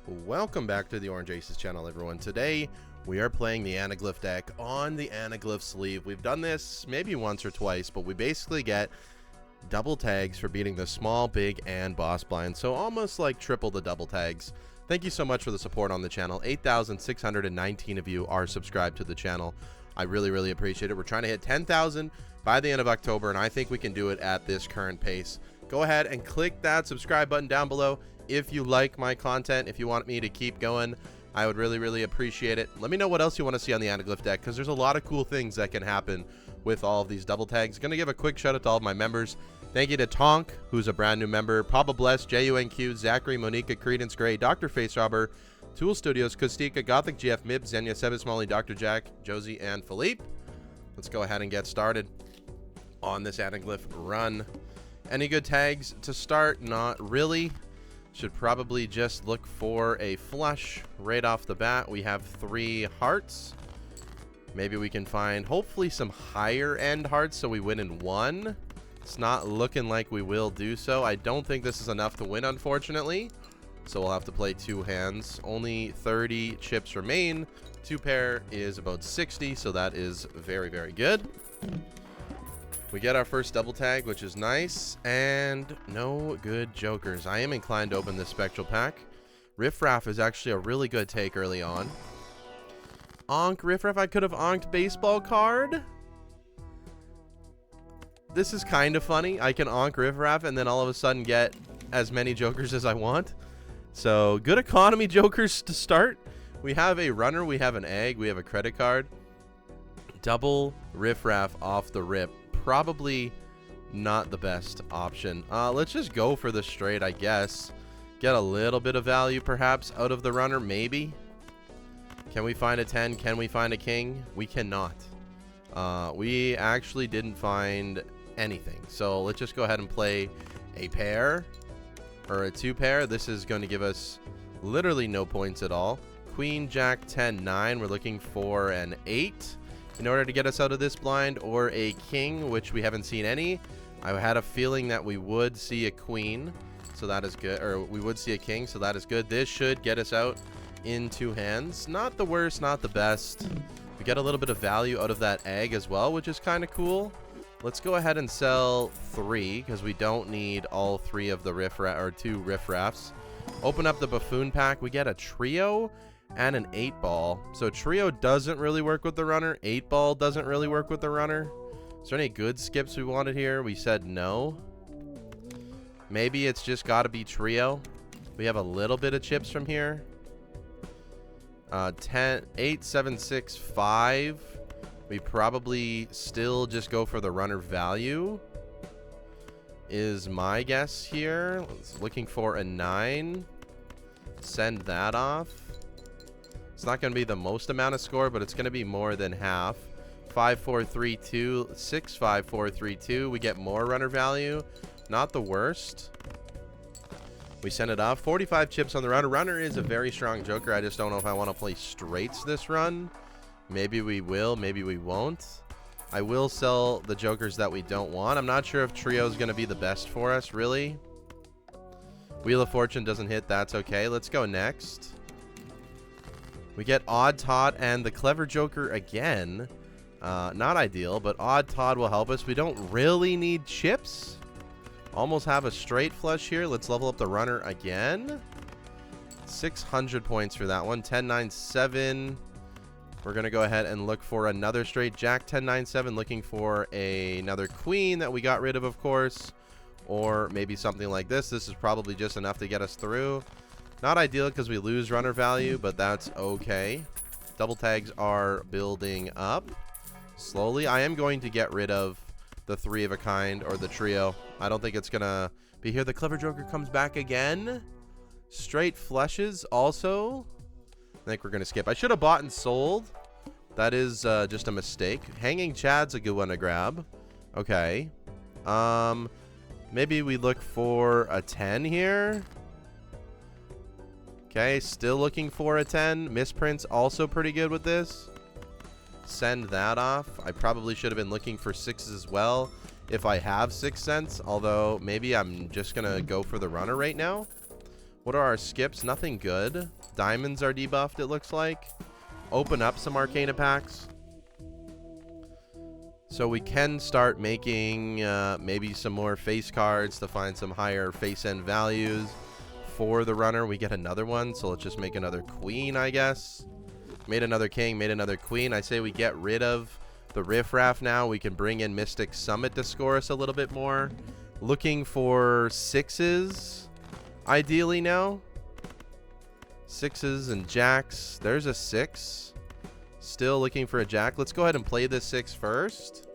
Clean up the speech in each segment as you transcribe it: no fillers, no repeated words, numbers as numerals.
Welcome back to the Orange Aces channel, everyone. Today we are playing the Anaglyph deck on the Anaglyph sleeve. We've done this maybe once or twice, but we basically get double tags for beating the small, big, and boss blind, so almost like triple the double tags. Thank you so much for the support on the channel. 8,619 of you are subscribed to the channel. I really appreciate it. We're trying to hit 10,000 by the end of October, and I think we can do it at this current pace. Go ahead and click that subscribe button down below if you like my content. If you want me to keep going, I would really appreciate it. Let me know what else you want to see on the Anaglyph deck, because there's a lot of cool things that can happen with all of these double tags. Gonna give a quick shout out to all of my members. Thank you to Tonk, who's a brand new member, Papa Bless, JUNQ, Zachary, Monica, Credence Gray, Dr. Face Robber, Tool Studios, Kostika, Gothic GF, Mib, Zenya, Sebas, Molly, Dr. Jack, Josie, and Philippe. Let's go ahead and get started on this Anaglyph run. Any good tags to start? Not really. Should probably just look for a flush right off the bat. We have 3 hearts. Maybe we can find hopefully some higher end hearts so we win in 1. It's not looking like we will do so. I don't think this is enough to win, unfortunately. So we'll have to play 2 hands. Only 30 chips remain. 2 pair is about 60, so that is very good. We get our first double tag, which is nice, and no good jokers. I am inclined to open this spectral pack. Riffraff is actually a really good take early on. Onk Riffraff. I could have onked baseball card. This is kind of funny. I can onk Riffraff and then all of a sudden get as many jokers as I want. So good economy jokers to start. We have a runner, we have an egg, we have a credit card. Double Riffraff off the rip. Probably not the best option. Let's just go for the straight, I guess. Get a little bit of value perhaps out of the runner, maybe. Can we find a 10? Can we find a king? We cannot. We actually didn't find anything. So let's just go ahead and play a pair or a 2 pair. This is going to give us literally no points at all. Queen, Jack, 10, 9. We're looking for an 8 in order to get us out of this blind, or a king, which we haven't seen any. I had a feeling that we would see a queen, so that is good, or we would see a king, so that is good. This should get us out in 2 hands. Not the worst, not the best. We get a little bit of value out of that egg as well, which is kind of cool. Let's go ahead and sell 3, because we don't need all 3 of the riffraff, or 2 riffraffs. Open up the buffoon pack. We get a trio and an 8-ball. So trio doesn't really work with the runner. 8-ball doesn't really work with the runner. Is there any good skips we wanted here? We said no. Maybe it's just got to be trio. We have a little bit of chips from here. 10, 8, 7, 6, 5. We probably still just go for the runner value, is my guess here. Looking for a 9. Send that off. It's not going to be the most amount of score, but it's going to be more than half. 5, 4, 3, 2, 6, 5, 4, 3, 2. We get more runner value. Not the worst. We send it off. 45 chips on the runner. Runner is a very strong joker. I just don't know if I want to play straights this run. Maybe we will. Maybe we won't. I will sell the jokers that we don't want. I'm not sure if trio is going to be the best for us, really. Wheel of Fortune doesn't hit. That's okay. Let's go next. We get Odd Todd and the Clever Joker again. Not ideal, but Odd Todd will help us. We don't really need chips. Almost have a straight flush here. Let's level up the runner again. 600 points for that one. 10, 9, 7. We're going to go ahead and look for another straight. Jack, 10, 9, 7. Looking for another queen that we got rid of course. Or maybe something like this. This is probably just enough to get us through. Not ideal because we lose runner value, but that's okay. Double tags are building up slowly. I am going to get rid of the 3 of a kind or the trio. I don't think it's going to be here. The Clever Joker comes back again. Straight flushes also. I think we're going to skip. I should have bought and sold. That is just a mistake. Hanging Chad's a good one to grab. Okay. Maybe we look for a 10 here. Okay, still looking for a 10. Misprints also pretty good with this. Send that off. I probably should have been looking for 6s as well if I have 6 cents. Although maybe I'm just going to go for the runner right now. What are our skips? Nothing good. Diamonds are debuffed, it looks like. Open up some Arcana packs. So we can start making maybe some more face cards to find some higher face end values for the runner. We get another one, so let's just make another queen, I guess. Made another king, made another queen. I say we get rid of the riffraff now. We can bring in Mystic Summit to score us a little bit more. Looking for sixes, ideally now. Sixes and jacks. There's a 6. Still looking for a jack. Let's go ahead and play this 6 first.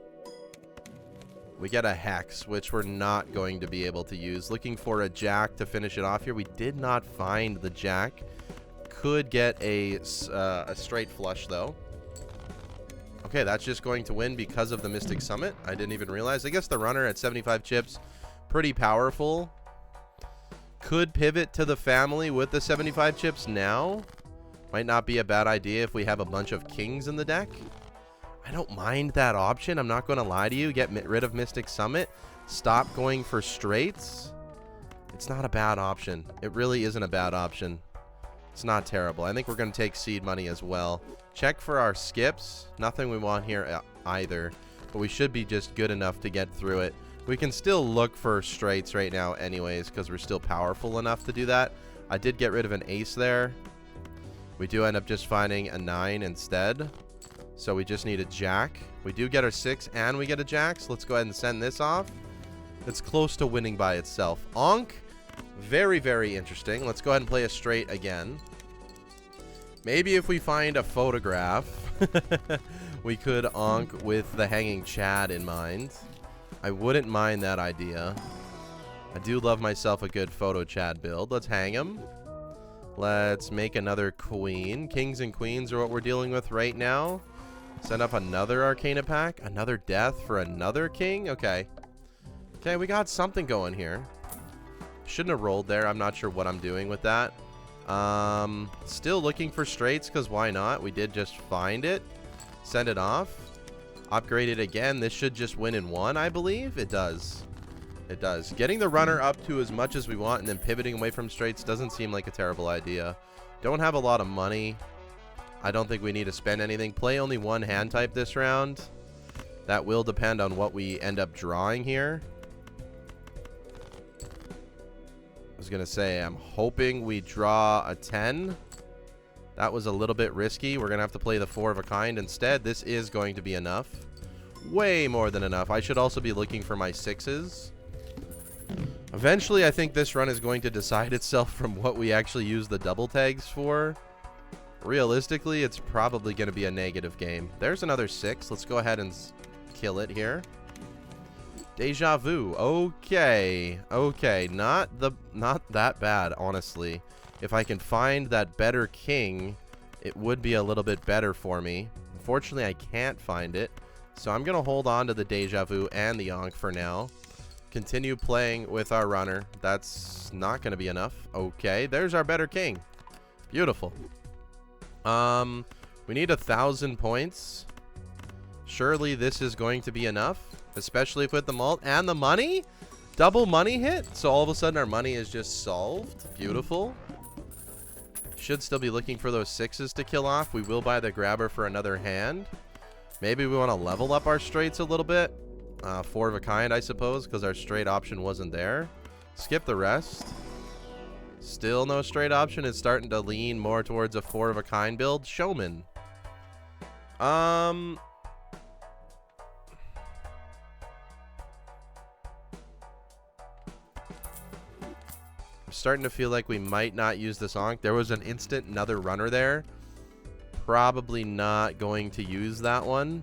We get a hex, which we're not going to be able to use. Looking for a jack to finish it off here. We did not find the jack. Could get a straight flush, though. Okay, that's just going to win because of the Mystic Summit. I didn't even realize. I guess the runner at 75 chips, pretty powerful. Could pivot to the family with the 75 chips now. Might not be a bad idea if we have a bunch of kings in the deck. I don't mind that option. I'm not going to lie to you. Get rid of Mystic Summit. Stop going for straights. It's not a bad option. It really isn't a bad option. It's not terrible. I think we're going to take seed money as well. Check for our skips. Nothing we want here either. But we should be just good enough to get through it. We can still look for straights right now anyways, because we're still powerful enough to do that. I did get rid of an ace there. We do end up just finding a 9 instead. So we just need a jack. We do get our 6 and we get a jack. So let's go ahead and send this off. It's close to winning by itself. Onk. Very, very interesting. Let's go ahead and play a straight again. Maybe if we find a photograph, we could onk with the hanging Chad in mind. I wouldn't mind that idea. I do love myself a good photo Chad build. Let's hang him. Let's make another queen. Kings and queens are what we're dealing with right now. Send up another Arcana pack. Another death for another king. Okay. Okay, we got something going here. Shouldn't have rolled there. I'm not sure what I'm doing with that. Still looking for straights because why not? We did just find it. Send it off. Upgrade it again. This should just win in 1, I believe. It does. It does. Getting the runner up to as much as we want and then pivoting away from straights doesn't seem like a terrible idea. Don't have a lot of money. I don't think we need to spend anything. Play only one hand type this round. That will depend on what we end up drawing here. I was going to say, I'm hoping we draw a 10. That was a little bit risky. We're going to have to play the 4 of a kind instead. This is going to be enough. Way more than enough. I should also be looking for my 6s. Eventually, I think this run is going to decide itself from what we actually use the double tags for. Realistically, it's probably going to be a negative game. There's another 6. Let's go ahead and kill it here. Deja vu. Okay. Okay. Not that bad, honestly. If I can find that better king, it would be a little bit better for me. Unfortunately, I can't find it. So I'm going to hold on to the Deja Vu and the Ankh for now. Continue playing with our runner. That's not going to be enough. Okay, there's our better king. Beautiful. We need 1,000 points. Surely this is going to be enough, especially with the malt and the money. Double money hit. So all of a sudden our money is just solved. Beautiful. Should still be looking for those 6s to kill off. We will buy the grabber for another hand. Maybe we want to level up our straights a little bit. 4 of a kind, I suppose, because our straight option wasn't there. Skip the rest. Still no straight option. It's starting to lean more towards a 4 of a kind build. Showman. I'm starting to feel like we might not use this Ankh. There was an instant another runner there. Probably not going to use that one.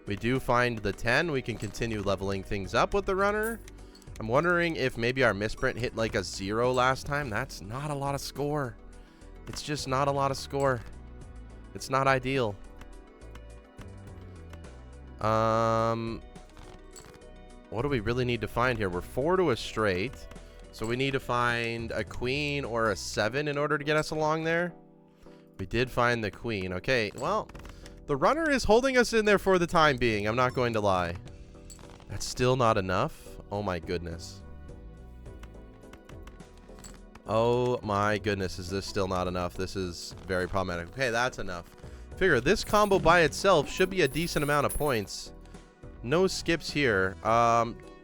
We do find the 10. We can continue leveling things up with the runner. I'm wondering if maybe our misprint hit like a 0 last time. That's not a lot of score. It's just not a lot of score. It's not ideal. What do we really need to find here? We're 4 to a straight. So we need to find a queen or a 7 in order to get us along there. We did find the queen. Okay, well, the runner is holding us in there for the time being. I'm not going to lie. That's still not enough. Oh my goodness. Oh my goodness, is this still not enough? This is very problematic. Okay, that's enough. Figure this combo by itself should be a decent amount of points. No skips here.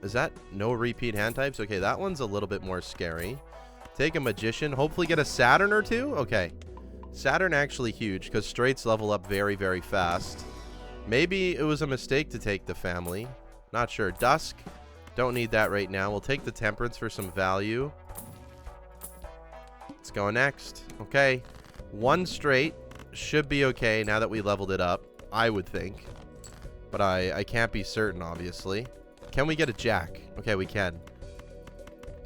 Is that no repeat hand types? Okay, that one's a little bit more scary. Take a magician. Hopefully get a Saturn or two. Okay. Saturn actually huge because straights level up very, very fast. Maybe it was a mistake to take the family. Not sure. Dusk. Don't need that right now. We'll take the temperance for some value. Let's go next. Okay. One straight should be okay now that we leveled it up, I would think. But I can't be certain, obviously. Can we get a jack? Okay, we can.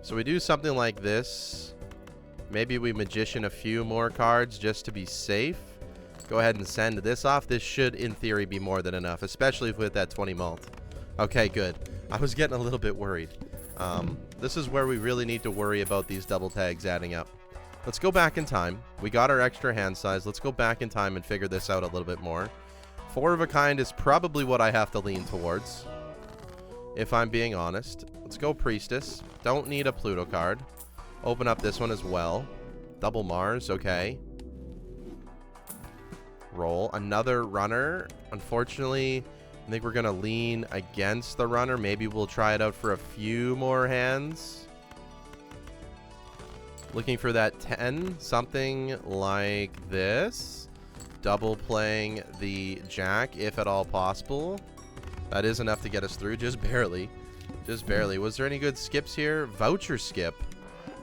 So we do something like this. Maybe we magician a few more cards just to be safe. Go ahead and send this off. This should, in theory, be more than enough, especially with that 20 mult. Okay, good. I was getting a little bit worried. This is where we really need to worry about these double tags adding up. Let's go back in time. We got our extra hand size. Let's go back in time and figure this out a little bit more. 4 of a kind is probably what I have to lean towards, if I'm being honest. Let's go Priestess. Don't need a Pluto card. Open up this one as well. Double Mars, okay. Roll. Another runner. Unfortunately, I think we're going to lean against the runner. Maybe we'll try it out for a few more hands. Looking for that 10. Something like this. Double playing the jack, if at all possible. That is enough to get us through. Just barely. Just barely. Was there any good skips here? Voucher skip.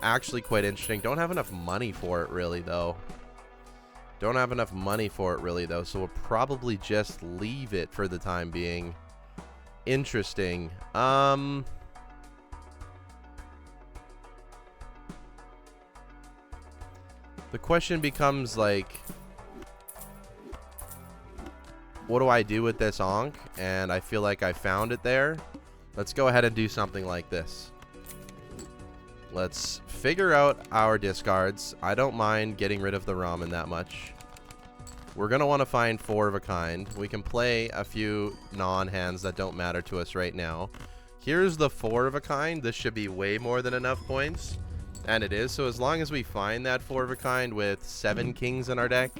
Actually quite interesting. Don't have enough money for it, really, though. Don't have enough money for it, really, though. So we'll probably just leave it for the time being. Interesting. The question becomes, like, what do I do with this Ankh? And I feel like I found it there. Let's go ahead and do something like this. Let's figure out our discards. I don't mind getting rid of the ramen that much. We're going to want to find 4 of a kind. We can play a few non-hands that don't matter to us right now. Here's the 4 of a kind. This should be way more than enough points. And it is. So as long as we find that 4 of a kind with 7 kings in our deck,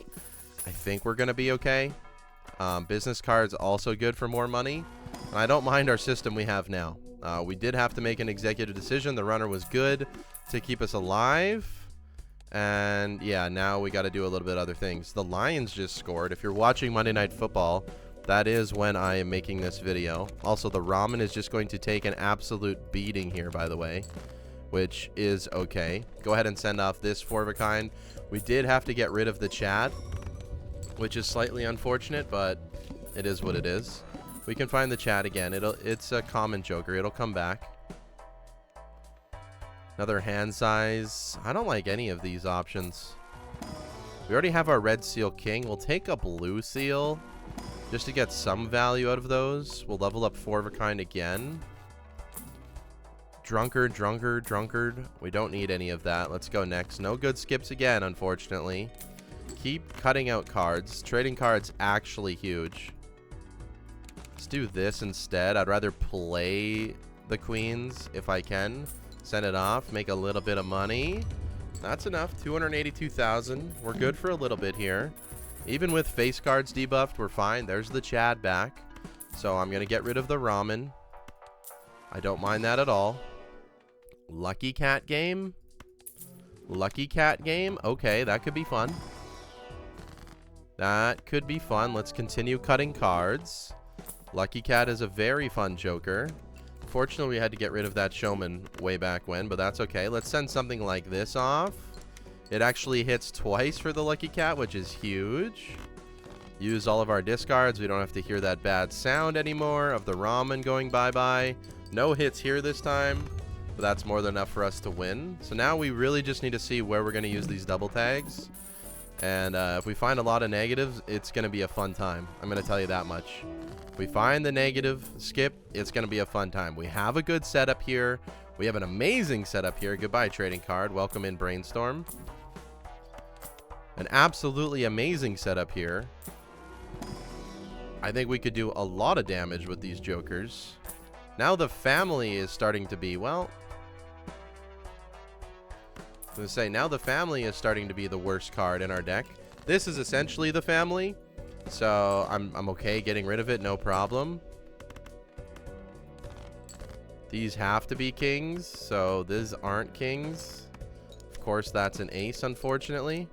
I think we're going to be okay. Business cards also good for more money. And I don't mind our system we have now. We did have to make an executive decision. The runner was good to keep us alive. And yeah, now we got to do a little bit of other things. The Lions just scored. If you're watching Monday Night Football, that is when I am making this video. Also, the ramen is just going to take an absolute beating here, by the way, which is okay. Go ahead and send off this 4 of a kind. We did have to get rid of the Chad, which is slightly unfortunate, but it is what it is. We can find the Chad again. It's a common joker. It'll come back. Another hand size. I don't like any of these options. We already have our red seal king. We'll take a blue seal just to get some value out of those. We'll level up 4 of a kind again. Drunkard, drunkard, drunkard. We don't need any of that. Let's go next. No good skips again, unfortunately. Keep cutting out cards. Trading cards actually huge. Let's do this instead. I'd rather play the queens if I can. Send it off. Make a little bit of money. That's enough. 282,000. We're good for a little bit here. Even with face cards debuffed, we're fine. There's the Chad back. So I'm going to get rid of the ramen. I don't mind that at all. Lucky cat game. Lucky cat game. Okay, that could be fun. That could be fun. Let's continue cutting cards. Lucky cat is a very fun joker. Fortunately, we had to get rid of that showman way back when, but that's okay. Let's send something like this off. It actually hits twice for the lucky cat, which is huge. Use all of our discards. We don't have to hear that bad sound anymore of the ramen going bye-bye. No hits here this time, but that's more than enough for us to win. So now we really just need to see where we're going to use these double tags. And if we find a lot of negatives, it's going to be a fun time. I'm going to tell you that much. If we find the negative skip, it's going to be a fun time. We have a good setup here. We have an amazing setup here. Goodbye, trading card. Welcome in, Brainstorm. An absolutely amazing setup here. I think we could do a lot of damage with these jokers. Now the family is starting to be, well, going to say, now the family is starting to be the worst card in our deck. This is essentially the family, so I'm okay getting rid of it, no problem. These have to be kings, so these aren't kings. Of course, that's an ace, unfortunately.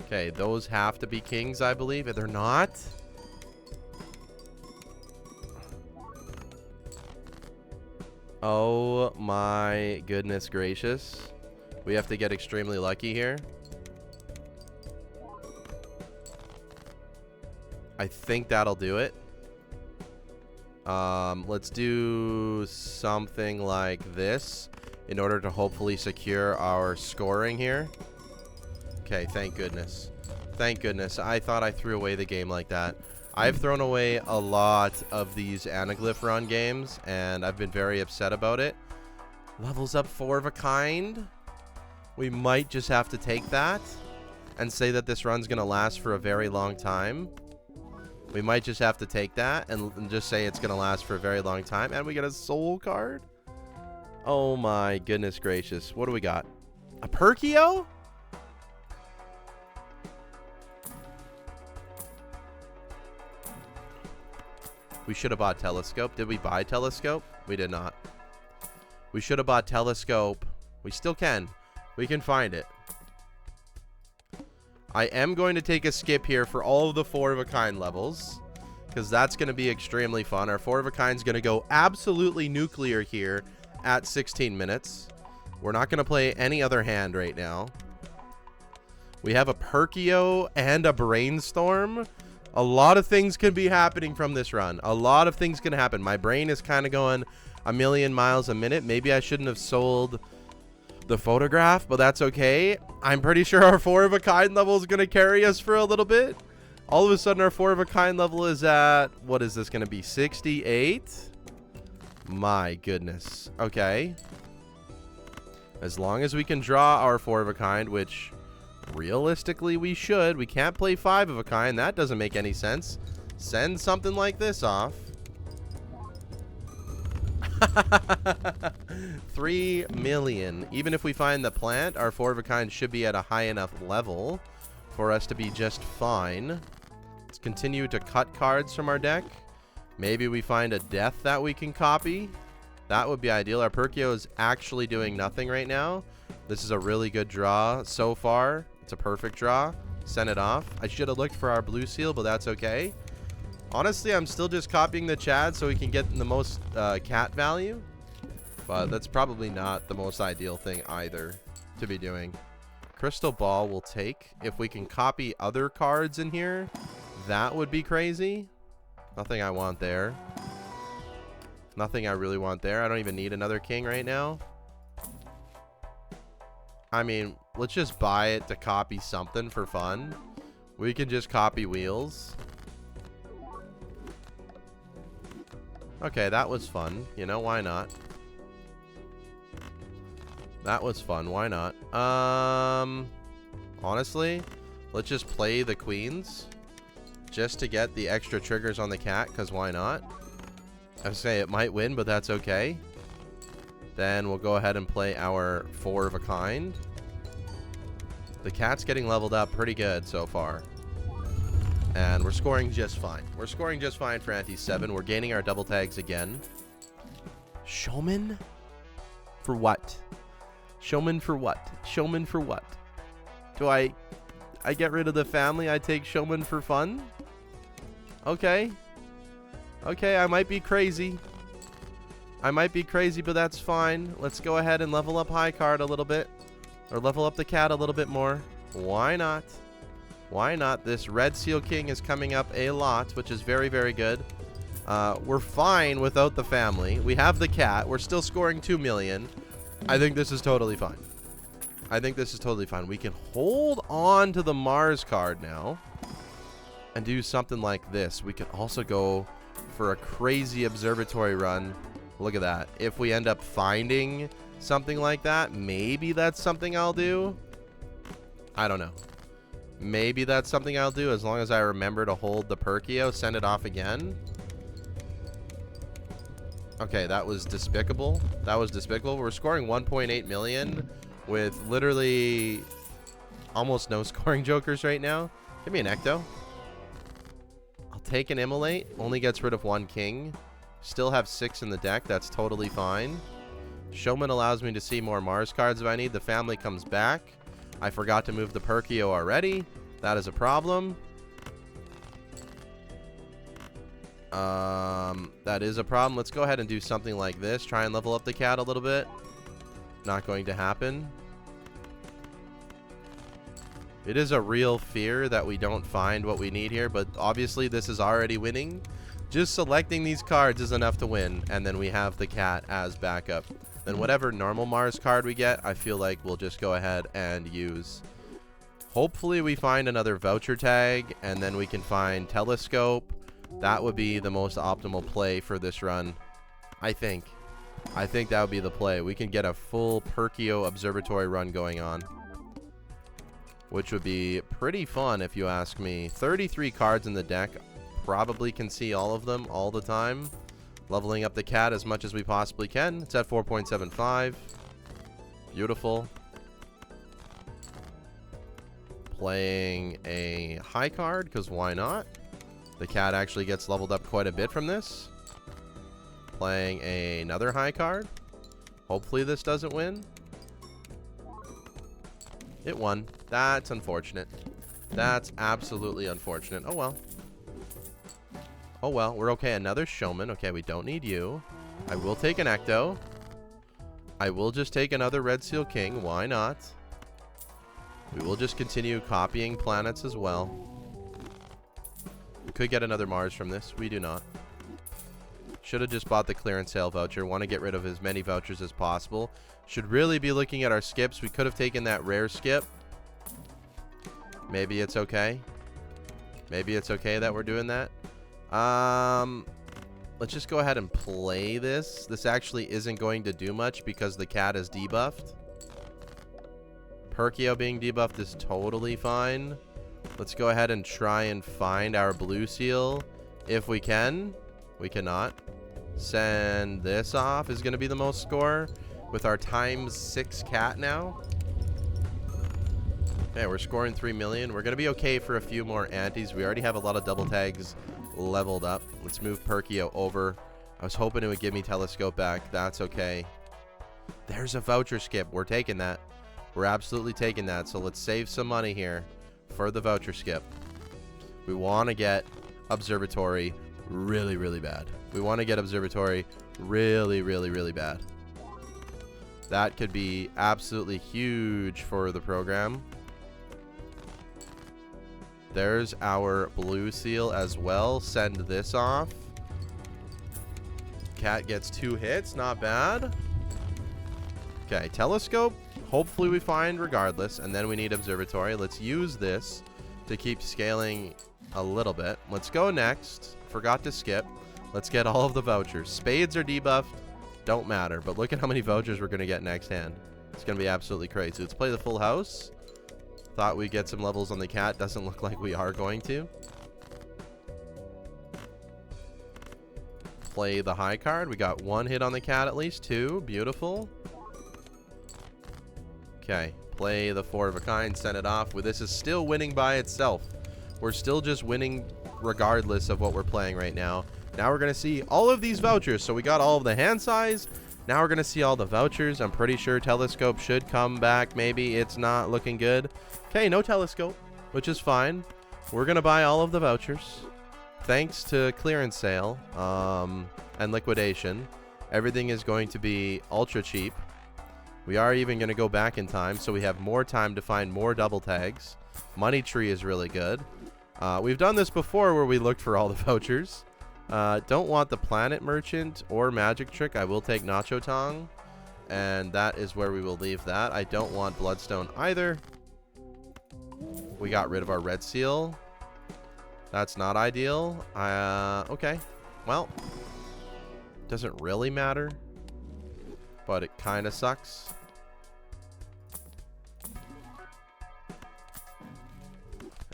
Okay, those have to be kings, I believe. If they're not... Oh my goodness gracious. We have to get extremely lucky here. I think that'll do it. Let's do something like this in order to hopefully secure our scoring here. Okay, thank goodness. Thank goodness. I thought I threw away the game like that. I've thrown away a lot of these Anaglyph run games, and I've been very upset about it. Levels up 4 of a kind. We might just have to take that and say that this run's going to last for a very long time. We might just have to take that and just say it's going to last for a very long time. And we get a soul card. Oh my goodness gracious. What do we got? A Perkeo? We should have bought Telescope. Did we buy Telescope? We did not. We should have bought Telescope. We still can. We can find it. I am going to take a skip here for all of the 4 of a kind levels, because that's going to be extremely fun. Our 4 of a kind is going to go absolutely nuclear here at 16 minutes. We're not going to play any other hand right now. We have a Perkeo and a Brainstorm. A lot of things could be happening from this run. A lot of things can happen. My brain is kind of going a million miles a minute. Maybe I shouldn't have sold the photograph, but that's okay. I'm pretty sure our 4 of a kind level is going to carry us for a little bit. All of a sudden, our 4 of a kind level is at, what is this going to be, 68? My goodness. Okay. As long as we can draw our 4 of a kind, which... realistically, we should. We can't play 5 of a kind. That doesn't make any sense. Send something like this off. 3 million. Even if we find the plant, our 4 of a kind should be at a high enough level for us to be just fine. Let's continue to cut cards from our deck. Maybe we find a death that we can copy. That would be ideal. Our Perkeo is actually doing nothing right now. This is a really good draw so far. It's a perfect draw. Send it off. I should have looked for our blue seal, but that's okay. Honestly, I'm still just copying the Chad so we can get the most cat value. But that's probably not the most ideal thing either to be doing. Crystal Ball will take. If we can copy other cards in here, that would be crazy. Nothing I want there. Nothing I really want there. I don't even need another king right now. I mean, let's just buy it to copy something for fun. We can just copy wheels. Okay, that was fun. You know, why not? That was fun. Why not? Honestly, let's just play the queens just to get the extra triggers on the cat, because why not? I would say it might win, but that's okay. Then we'll go ahead and play our 4 of a kind. The cat's getting leveled up pretty good so far. And we're scoring just fine. We're scoring just fine for Ante 7. We're gaining our double tags again. Showman? For what? Showman for what? Showman for what? Do I get rid of the family? I take Showman for fun? Okay. Okay, I might be crazy. I might be crazy, but that's fine. Let's go ahead and level up high card a little bit. Or level up the cat a little bit more. Why not? Why not? This Red Seal King is coming up a lot, which is very, very good. We're fine without the family. We have the cat. We're still scoring 2 million. I think this is totally fine. I think this is totally fine. We can hold on to the Mars card now and do something like this. We can also go for a crazy observatory run. Look at that. If we end up finding something like that, maybe that's something I'll do. I don't know. Maybe that's something I'll do as long as I remember to hold the Perkeo, send it off again. Okay, that was despicable. That was despicable. We're scoring 1.8 million with literally almost no scoring jokers right now. Give me an Ecto. I'll take an Immolate. Only gets rid of 1 king. Still have 6 in the deck. That's totally fine. Showman allows me to see more Mars cards if I need. The family comes back. I forgot to move the Perkeo already. That is a problem. That is a problem. Let's go ahead and do something like this. Try and level up the cat a little bit. Not going to happen. It is a real fear that we don't find what we need here, but obviously this is already winning. Just selecting these cards is enough to win, and then we have the cat as backup. Then whatever normal Mars card we get, I feel like we'll just go ahead and use. Hopefully we find another voucher tag, and then we can find telescope. That would be the most optimal play for this run, I think. I think that would be the play. We can get a full Perkeo observatory run going on, which would be pretty fun if you ask me. 33 cards in the deck. Probably can see all of them all the time. Leveling up the cat as much as we possibly can. It's at 4.75. Beautiful. Playing a high card, because why not? The cat actually gets leveled up quite a bit from this. Playing another high card. Hopefully this doesn't win. It won. That's unfortunate. That's absolutely unfortunate. Oh well. Oh well, we're okay. Another showman. Okay, we don't need you. I will take an Ecto. I will just take another Red Seal King. Why not? We will just continue copying planets as well. We could get another Mars from this. We do not. Should have just bought the clearance sale voucher. Want to get rid of as many vouchers as possible. Should really be looking at our skips. We could have taken that rare skip. Maybe it's okay. Maybe it's okay that we're doing that. Let's just go ahead and play this. This actually isn't going to do much because the cat is debuffed. Perkeo being debuffed is totally fine. Let's go ahead and try and find our blue seal if we can. We cannot. Send this off is going to be the most score with our ×6 cat now. Okay, we're scoring 3 million. We're going to be okay for a few more antes. We already have a lot of double tags leveled up. Let's move Perkeo over. I was hoping it would give me telescope back. That's okay. There's a voucher skip. We're taking that. We're absolutely taking that. So let's save some money here for the voucher skip. We want to get observatory really, really bad. We want to get observatory really, really, really bad. That could be absolutely huge for the program. There's our blue seal as well. Send this off. Cat gets 2 hits. Not bad. Okay, telescope. Hopefully we find regardless. And then we need observatory. Let's use this to keep scaling a little bit. Let's go next. Forgot to skip. Let's get all of the vouchers. Spades are debuffed. Don't matter. But look at how many vouchers we're going to get next hand. It's going to be absolutely crazy. Let's play the full house. Thought we'd get some levels on the cat. Doesn't look like we are going to. Play the high card. We got 1 hit on the cat at least. 2. Beautiful. Okay. Play the 4 of a kind. Send it off. Well, this is still winning by itself. We're still just winning regardless of what we're playing right now. Now we're going to see all of these vouchers. So we got all of the hand size. Now we're going to see all the vouchers. I'm pretty sure telescope should come back. Maybe it's not looking good. Okay, no telescope, which is fine. We're going to buy all of the vouchers. Thanks to clearance sale and liquidation, everything is going to be ultra cheap. We are even going to go back in time, so we have more time to find more double tags. Money tree is really good. We've done this before where we looked for all the vouchers. Don't want the planet merchant or magic trick. I will take Nacho Tong, and that is where we will leave that. I don't want bloodstone either. We got rid of our red seal. That's not ideal. Okay, well, doesn't really matter, but it kind of sucks.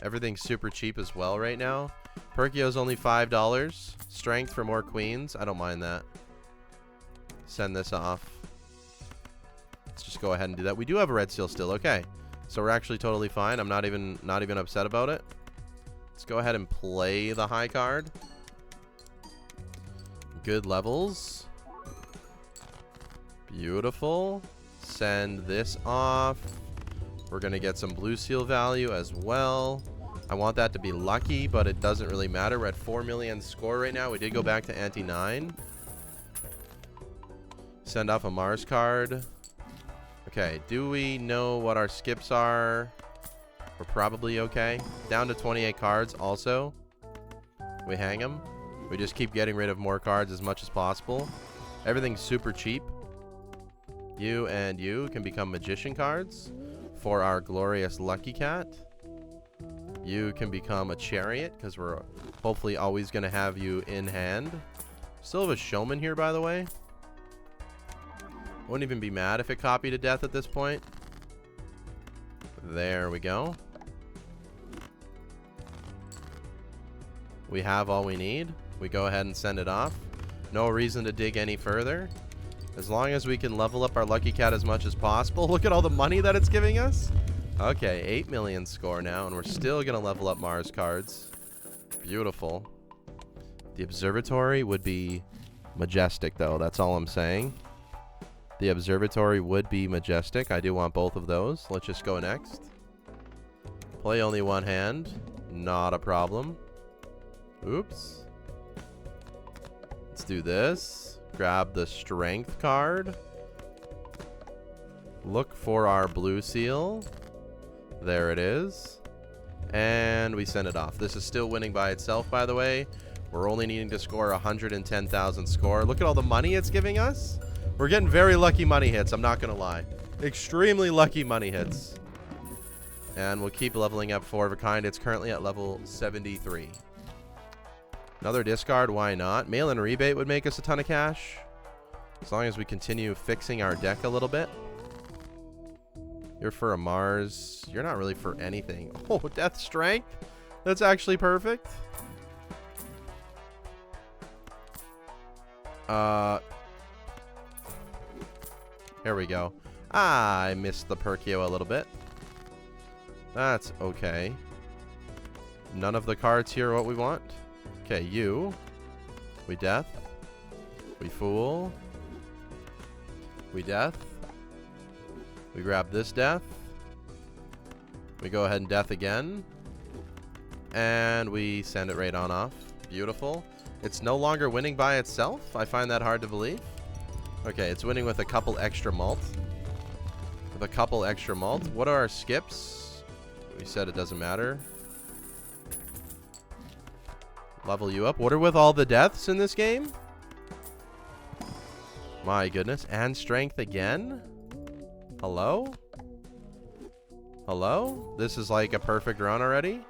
Everything's super cheap as well right now. Perkeo's only $5. Strength for more queens. I don't mind that. Send this off. Let's just go ahead and do that. We do have a red seal still. Okay. So we're actually totally fine. I'm not even upset about it. Let's go ahead and play the high card. Good levels. Beautiful. Send this off. We're going to get some blue seal value as well. I want that to be lucky, but it doesn't really matter. We're at 4 million score right now. We did go back to ante 9. Send off a Mars card. Okay, do we know what our skips are? We're probably okay. Down to 28 cards also. We hang them. We just keep getting rid of more cards as much as possible. Everything's super cheap. You and you can become magician cards for our glorious lucky cat. You can become a chariot because we're hopefully always going to have you in hand. Still have a showman here, by the way. Wouldn't even be mad if it copied to death at this point. There we go. We have all we need. We go ahead and send it off. No reason to dig any further. As long as we can level up our lucky cat as much as possible. Look at all the money that it's giving us. Okay, 8 million score now, and we're still going to level up Mars cards. Beautiful. The observatory would be majestic, though. That's all I'm saying. The observatory would be majestic. I do want both of those. Let's just go next. Play only one hand. Not a problem. Oops. Let's do this. Grab the strength card. Look for our blue seal. There it is. And we send it off. This is still winning by itself, by the way. We're only needing to score 110,000 score. Look at all the money it's giving us. We're getting very lucky money hits, I'm not going to lie. Extremely lucky money hits. And we'll keep leveling up 4 of a kind. It's currently at level 73. Another discard, why not? Mail-in rebate would make us a ton of cash. As long as we continue fixing our deck a little bit. You're for a Mars. You're not really for anything. Oh, Death Strength. That's actually perfect. Here we go. Ah, I missed the Perkeo a little bit. That's okay. None of the cards here are what we want. Okay, you. We death. We fool. We death. We grab this death. We go ahead and death again. And we send it right on off. Beautiful. It's no longer winning by itself. I find that hard to believe. Okay, it's winning with a couple extra malt. With a couple extra malt. What are our skips? We said it doesn't matter. Level you up. What are with all the deaths in this game? My goodness. And strength again? Hello? Hello? This is like a perfect run already.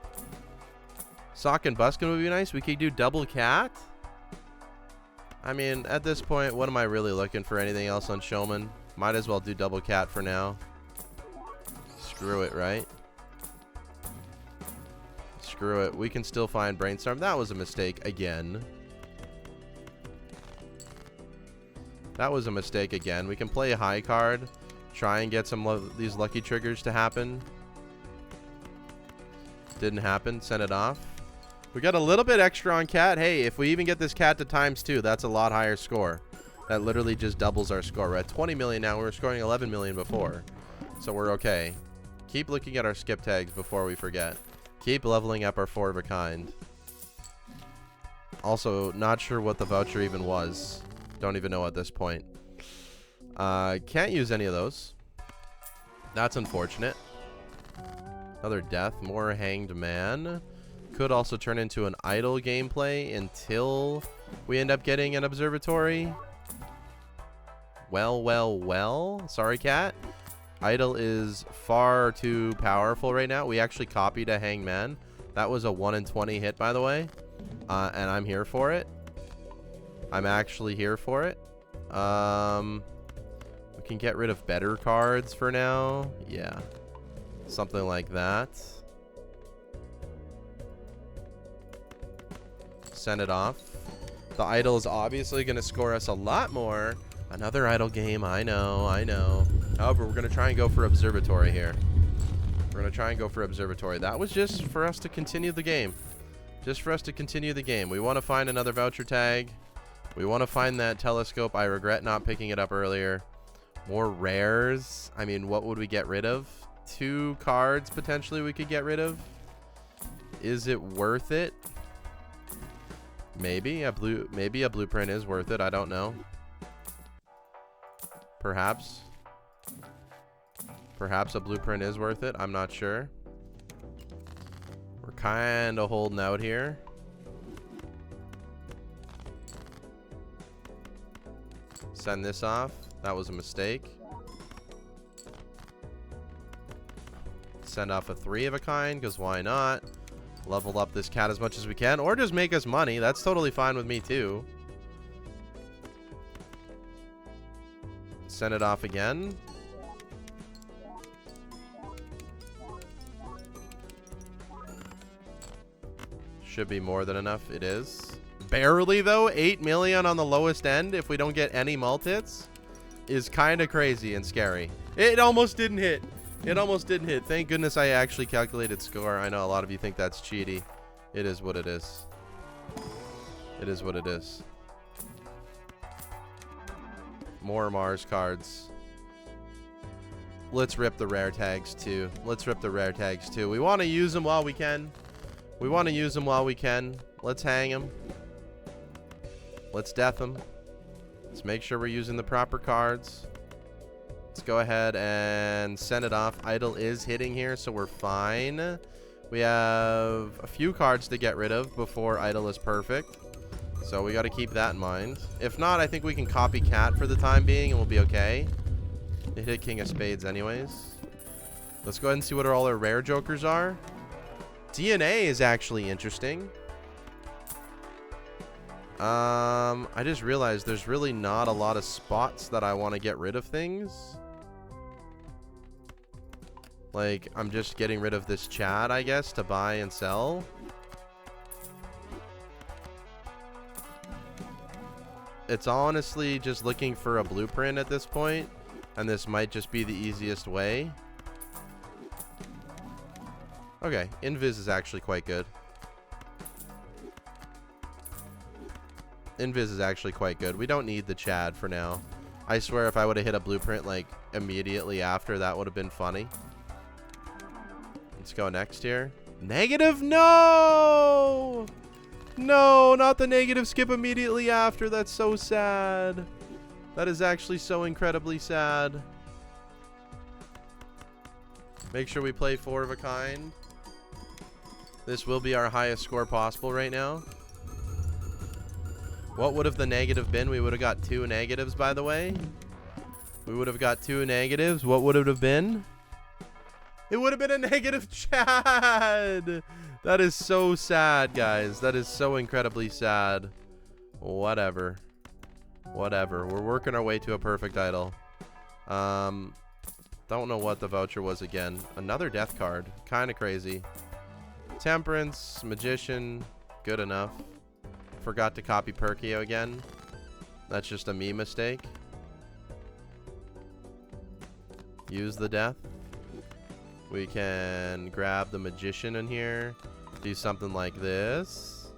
Sock and Buskin would be nice. We could do double cat. I mean, at this point, what am I really looking for? Anything else on Showman? Might as well do double cat for now. Screw it, right? Screw it. We can still find Brainstorm. That was a mistake again. That was a mistake again. We can play a high card. Try and get some of these lucky triggers to happen. Didn't happen. Send it off. We got a little bit extra on cat. Hey, if we even get this cat to ×2, that's a lot higher score. That literally just doubles our score. We're at 20 million now. We were scoring 11 million before. So we're okay. Keep looking at our skip tags before we forget. Keep leveling up our 4 of a kind. Also, not sure what the voucher even was. Don't even know at this point. Can't use any of those. That's unfortunate. Another death. More hanged man. Could also turn into an idle gameplay until we end up getting an observatory. Well, well, well. Sorry, cat. Idle is far too powerful right now. We actually copied a hangman. That was a 1 in 20 hit, by the way. And I'm here for it. I'm actually here for it. We can get rid of better cards for now. Yeah. Something like that. Send it off. The idol is obviously going to score us a lot more Another idle game. I know. I know. However, we're going to try and go for Observatory here. We're going to try and go for Observatory. That was just for us to continue the game. Just for us to continue the game. We want to find another voucher tag. We want to find that telescope. I regret not picking it up earlier. More rares. I mean, what would we get rid of? 2 cards potentially we could get rid of. Is it worth it? Maybe a blueprint is worth it. I don't know. Perhaps a blueprint is worth it. I'm not sure. We're kind of holding out here. Send this off. That was a mistake. Send off a 3 of a kind, because why not? Level up this cat as much as we can, or just make us money. That's totally fine with me too. Send it off again. Should be more than enough. It is. Barely though. 8 million on the lowest end if we don't get any multits is kind of crazy and scary. It almost didn't hit. It almost didn't hit. Thank goodness I actually calculated score. I know a lot of you think that's cheaty. It is what it is. It is what it is. More Mars cards. Let's rip the rare tags too. Let's rip the rare tags too. We want to use them while we can. We want to use them while we can. Let's hang them. Let's death them. Let's make sure we're using the proper cards. Let's go ahead and send it off. Idle is hitting here, so we're fine. We have a few cards to get rid of before Idle is perfect. So we got to keep that in mind. If not, I think we can copy Cat for the time being and we'll be okay. It hit King of Spades anyways. Let's go ahead and see what all our rare jokers are. DNA is actually interesting. I just realized there's really not a lot of spots that I want to get rid of things. Like, I'm just getting rid of this chat, I guess, to buy and sell. It's honestly just looking for a blueprint at this point, and this might just be the easiest way. Okay, Invis is actually quite good. Invis is actually quite good. We don't need the Chad for now. I swear if I would have hit a blueprint like immediately after, that would have been funny. Let's go next here. Negative? No! No, not the negative skip immediately after. That's so sad. That is actually so incredibly sad. Make sure we play 4 of a kind. This will be our highest score possible right now. What would have the negative been? We would have got 2 negatives, by the way. We would have got 2 negatives. What would it have been? It would have been a negative Chad. That is so sad, guys. That is so incredibly sad. Whatever. Whatever. We're working our way to a perfect idol. Don't know what the voucher was again. Another death card. Kind of crazy. Temperance, Magician, good enough. Forgot to copy Perkeo again. That's just a me mistake. Use the death. We can grab the Magician in here. Do something like this.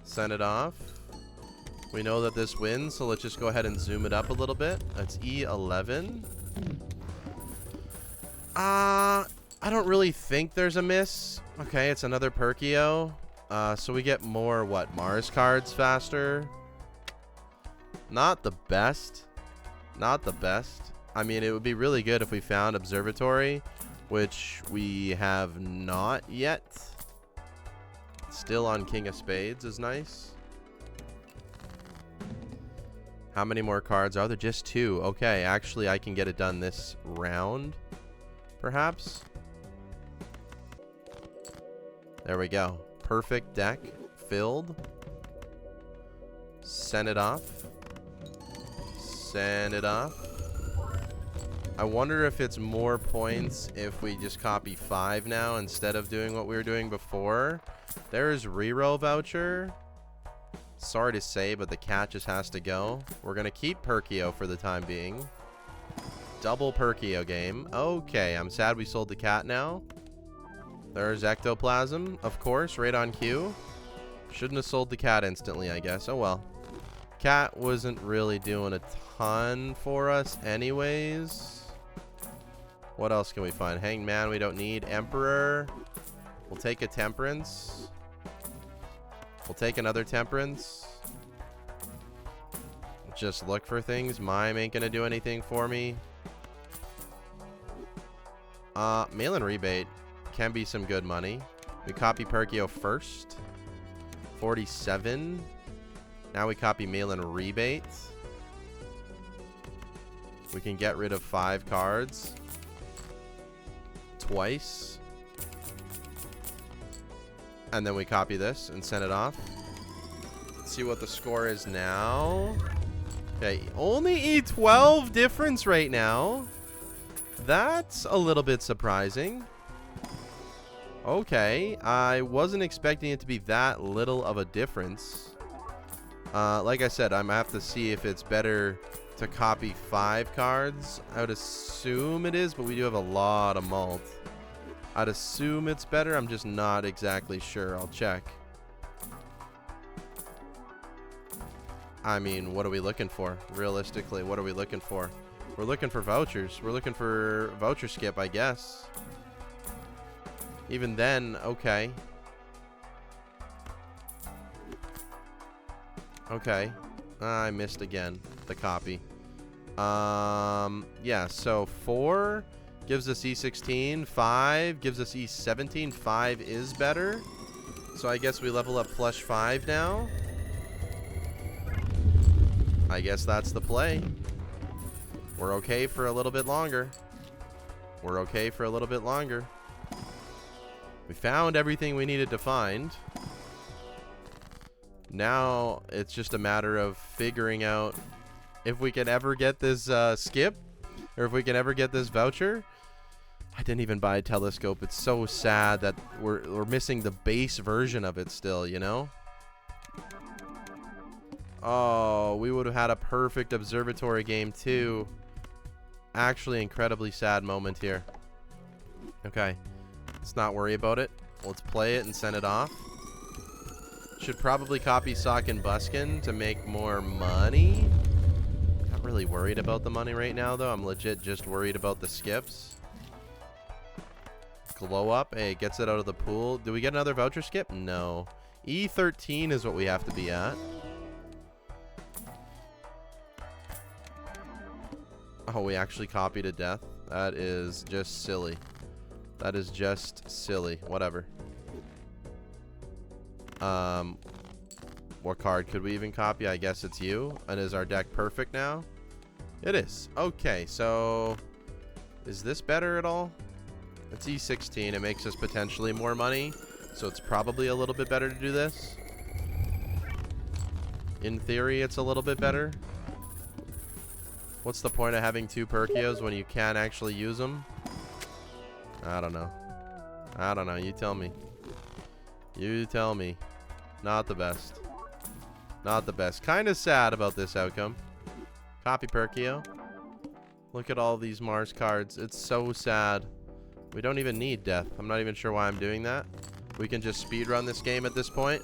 Send it off. We know that this wins, so let's just go ahead and zoom it up a little bit. That's E11. I don't really think there's a miss. Okay, it's another Perkeo. So we get more, what, Mars cards faster? Not the best. Not the best. I mean, it would be really good if we found Observatory, which we have not yet. Still on King of Spades is nice. How many more cards are there? Just 2. Okay, actually, I can get it done this round, perhaps. There we go. Perfect deck filled. Send it off. Send it off. I wonder if it's more points if we just copy 5 now instead of doing what we were doing before. There is reroll voucher. Sorry to say, but the cat just has to go. We're going to keep Perkeo for the time being. Double Perkeo game. Okay, I'm sad we sold the cat now. There's ectoplasm, of course, right on cue. Shouldn't have sold the cat instantly, I guess. Oh well. Cat wasn't really doing a ton for us anyways. What else can we find? Hanged Man we don't need. Emperor. We'll take a temperance. We'll take another temperance. Just look for things. Mime ain't gonna do anything for me. Mail and rebate can be some good money. We copy Perkeo first. 47. Now we copy mail and rebate. We can get rid of 5 cards. Twice. And then we copy this and send it off. Let's see what the score is now. Okay, only a 12 difference right now. That's a little bit surprising. Okay, I wasn't expecting it to be that little of a difference. Like I said, I'm gonna have to see if it's better to copy 5 cards. I would assume it is, but we do have a lot of malt. I'd assume it's better. I'm just not exactly sure. I'll check. I mean, what are we looking for? Realistically, what are we looking for? We're looking for vouchers. We're looking for voucher skip, I guess. Even then, okay. Okay. I missed again the copy. Yeah, so 4 gives us E16. 5 gives us E17. 5 is better. So I guess we level up plush 5 now. I guess that's the play. We're okay for a little bit longer. We're okay for a little bit longer. We found everything we needed to find. Now it's just a matter of figuring out if we can ever get this skip, or if we can ever get this voucher. I didn't even buy a telescope. It's so sad that we're missing the base version of it still, you know? Oh, we would have had a perfect observatory game too. Actually, incredibly sad moment here. Okay, let's not worry about it. Let's play it and send it off. Should probably copy Sock and Buskin to make more money. Not really worried about the money right now, though. I'm legit just worried about the skips. Glow up. Hey, gets it out of the pool. Do we get another voucher skip? No. E13 is what we have to be at. Oh, we actually copied to death. That is just silly. That is just silly. Whatever. What card could we even copy? I guess it's you. And is our deck perfect now? It is. Okay, so is this better at all? It's E16. It makes us potentially more money. So it's probably a little bit better to do this. In theory, it's a little bit better. What's the point of having 2 Perkeos when you can't actually use them? I don't know. I don't know. You tell me. You tell me. Not the best. Not the best. Kind of sad about this outcome. Copy Perkeo. Look at all these Mars cards. It's so sad. We don't even need death. I'm not even sure why I'm doing that. We can just speedrun this game at this point.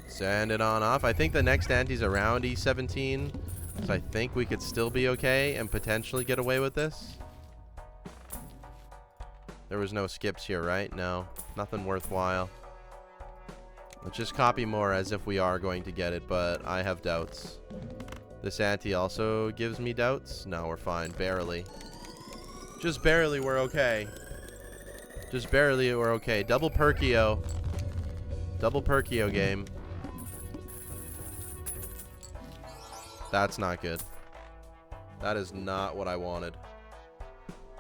Send it on off. I think the next ante's around E17. So I think we could still be okay and potentially get away with this. There was no skips here, right? No. Nothing worthwhile. Let's just copy more as if we are going to get it, but I have doubts. This ante also gives me doubts. No, we're fine. Barely. Just barely we're okay. Just barely we're okay. Double Perkeo. Double Perkeo game. That's not good. That is not what I wanted.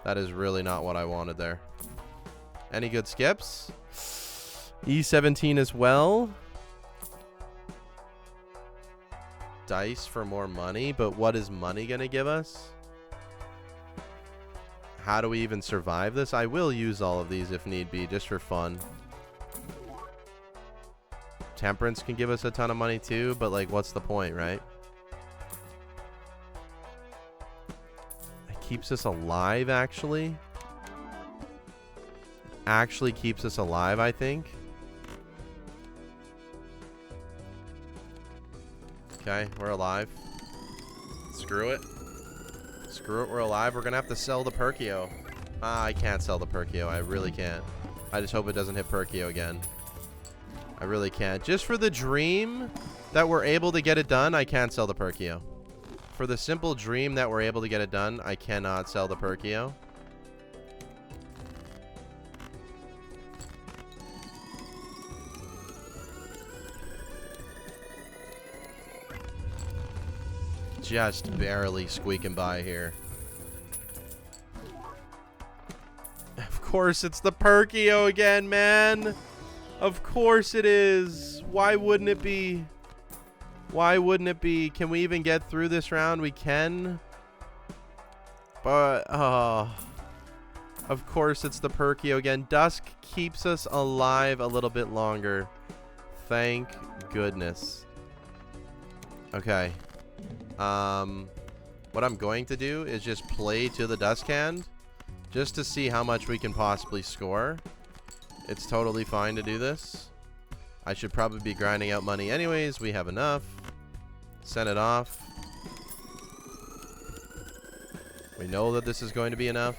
That is really not what I wanted there. Any good skips? E17 as well. Dice for more money, but what is money going to give us? How do we even survive this? I will use all of these if need be, just for fun. Temperance can give us a ton of money too, but like, what's the point, right? It keeps us alive, actually. Actually keeps us alive, I think. Okay, we're alive. Screw it. Screw it, we're alive. We're gonna have to sell the Perkeo. I can't sell the Perkeo. I really can't. I just hope it doesn't hit Perkeo again. I really can't. Just for the dream that we're able to get it done, I can't sell the Perkeo. For the simple dream that we're able to get it done, I cannot sell the Perkeo. Just barely squeaking by here. Of course it's the Perkeo again, man. Of course it is. Why wouldn't it be? Why wouldn't it be? Can we even get through this round? We can. But, of course it's the Perkeo again. Dusk keeps us alive a little bit longer. Thank goodness. Okay. What I'm going to do is just play to the Dusk hand. Just to see how much we can possibly score. It's totally fine to do this. I should probably be grinding out money anyways. We have enough. Send it off. We know that this is going to be enough.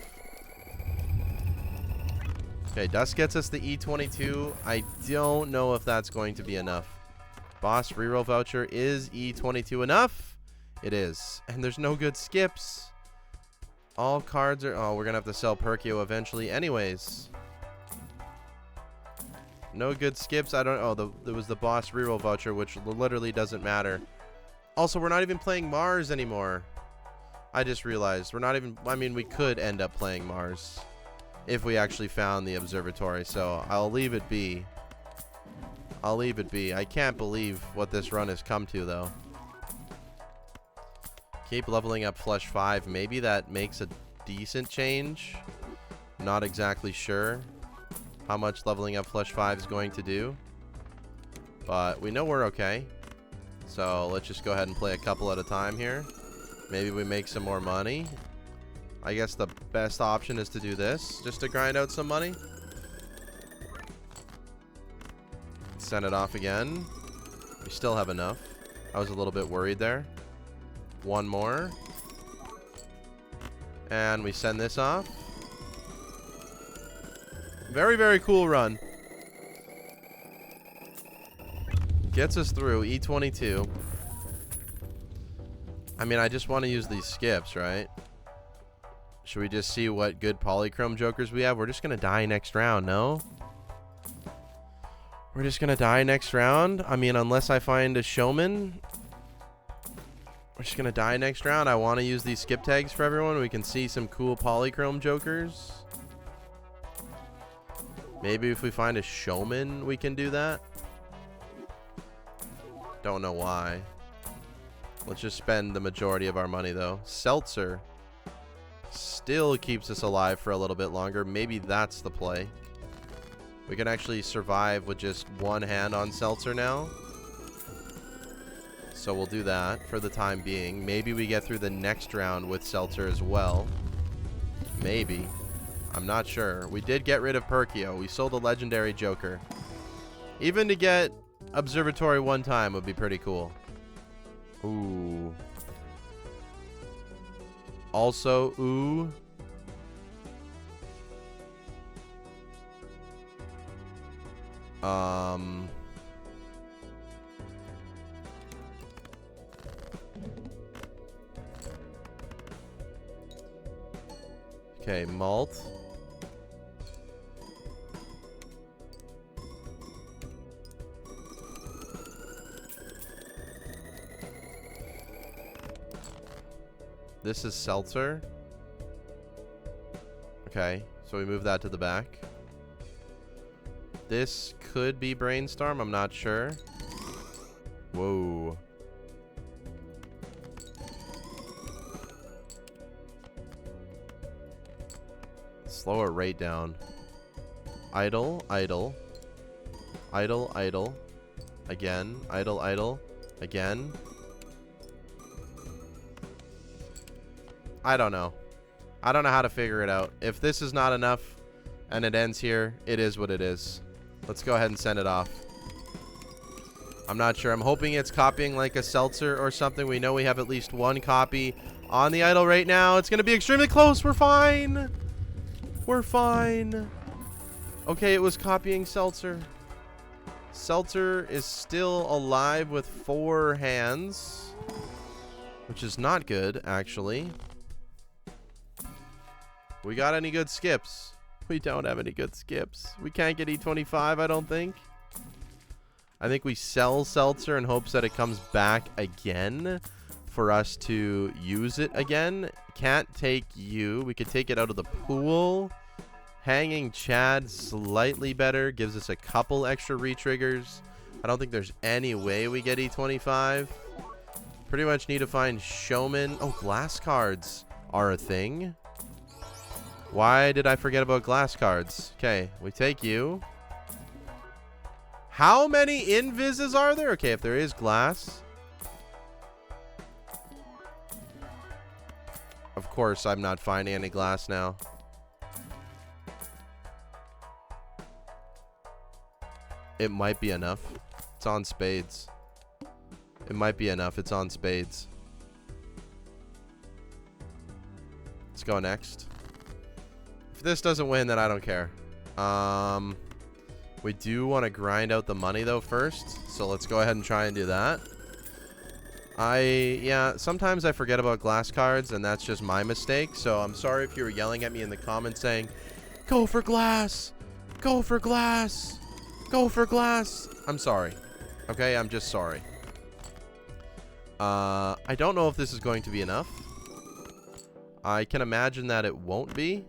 Okay, Dusk gets us the E22. I don't know if that's going to be enough. Boss reroll voucher. Is E22 enough? It is. And there's no good skips. All cards are... Oh, we're going to have to sell Perkeo eventually anyways. No good skips. I don't... Oh, there was the boss reroll voucher, which literally doesn't matter. Also, we're not even playing Mars anymore. I just realized. We're not even... I mean, we could end up playing Mars if we actually found the observatory. So, I'll leave it be. I'll leave it be. I can't believe what this run has come to, though. Keep leveling up Flush 5. Maybe that makes a decent change. Not exactly sure how much leveling up Flush 5 is going to do. But we know we're okay. So let's just go ahead and play a couple at a time here. Maybe we make some more money. I guess the best option is to do this. Just to grind out some money. Send it off again. We still have enough. I was a little bit worried there. One more. And we send this off. Very, very cool run. Gets us through E22. I mean, I just want to use these skips, right? Should we just see what good polychrome jokers we have? We're just going to die next round, no? We're just going to die next round? I mean, unless I find a showman... We're just going to die next round. I want to use these skip tags for everyone. We can see some cool polychrome jokers. Maybe if we find a showman, we can do that. Don't know why. Let's just spend the majority of our money, though. Seltzer still keeps us alive for a little bit longer. Maybe that's the play. We can actually survive with just one hand on Seltzer now. So we'll do that for the time being. Maybe we get through the next round with Seltzer as well. Maybe. I'm not sure. We did get rid of Perkeo. We sold a legendary Joker. Even to get Observatory one time would be pretty cool. Ooh. Also, ooh. Okay, malt. This is Seltzer. Okay, so we move that to the back. This could be Brainstorm, I'm not sure. Whoa. Slow our rate down. Idle, idle. Idle, idle. Again. Idle, idle. Again. I don't know. I don't know how to figure it out. If this is not enough and it ends here, it is what it is. Let's go ahead and send it off. I'm not sure. I'm hoping it's copying like a seltzer or something. We know we have at least one copy on the idle right now. It's going to be extremely close. We're fine. We're fine. Okay, it was copying seltzer. Seltzer is still alive with 4 hands, which is not good, actually. We got any good skips? We don't have any good skips. We can't get E25, I don't think. I think we sell seltzer in hopes that it comes back again for us to use it again. Can't take you. We could take it out of the pool. Hanging Chad, slightly better. Gives us a couple extra re-triggers. I don't think there's any way we get E25. Pretty much need to find Showman. Oh, glass cards are a thing. Why did I forget about glass cards? Okay, we take you. How many invises are there? Okay, if there is glass. Of course, I'm not finding any glass now. It might be enough. It's on spades. It might be enough. It's on spades. Let's go next. If this doesn't win, then I don't care. We do want to grind out the money, though, first. So let's go ahead and try and do that. Yeah, sometimes I forget about glass cards, and that's just my mistake. So I'm sorry if you were yelling at me in the comments saying, go for glass! Go for glass! Go for glass! I'm sorry. Okay, I'm just sorry. I don't know if this is going to be enough. I can imagine that it won't be.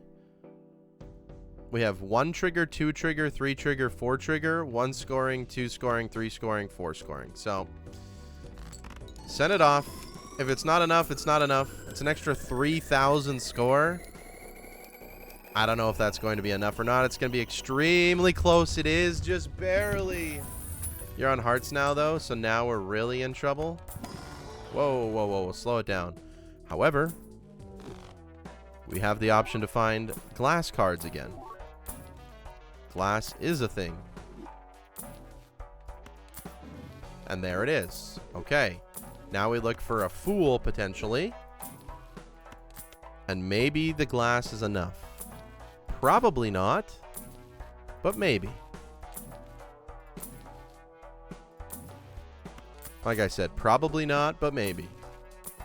We have 1 trigger, 2 trigger, 3 trigger, 4 trigger, 1 scoring, 2 scoring, 3 scoring, 4 scoring. So, send it off. If it's not enough, it's not enough. It's an extra 3,000 score. I don't know if that's going to be enough or not. It's going to be extremely close. It is just barely. You're on hearts now, though, so now we're really in trouble. Whoa, whoa, whoa. Slow it down. However, we have the option to find glass cards again. Glass is a thing. And there it is. Okay. Now we look for a fool, potentially. And maybe the glass is enough. Probably not. But maybe. Like I said, probably not, but maybe.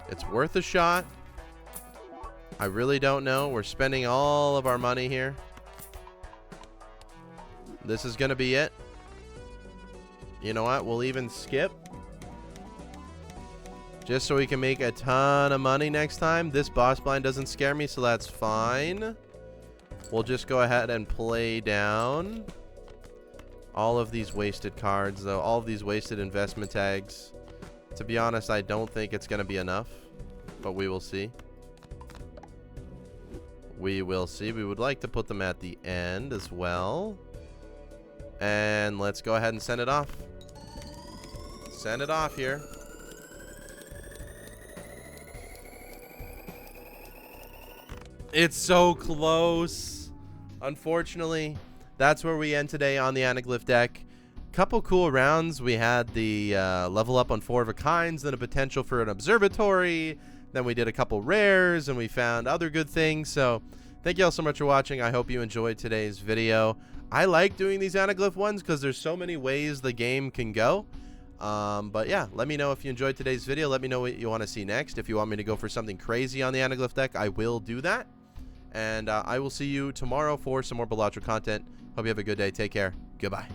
It's worth a shot. I really don't know. We're spending all of our money here. This is going to be it. You know what? We'll even skip. Just so we can make a ton of money next time. This boss blind doesn't scare me, so that's fine. We'll just go ahead and play down all of these wasted cards, though. All of these wasted investment tags. To be honest, I don't think it's going to be enough. But we will see. We will see. We would like to put them at the end as well. And let's go ahead and send it off. Send it off here. It's so close. Unfortunately, that's where we end today on the Anaglyph deck. Couple cool rounds. We had the level up on 4 of a kinds, then a potential for an observatory. Then we did a couple rares, and we found other good things. So thank you all so much for watching. I hope you enjoyed today's video. I like doing these Anaglyph ones because there's so many ways the game can go. But yeah, let me know if you enjoyed today's video. Let me know what you want to see next. If you want me to go for something crazy on the Anaglyph deck, I will do that. And I will see you tomorrow for some more Voucher content. Hope you have a good day. Take care. Goodbye.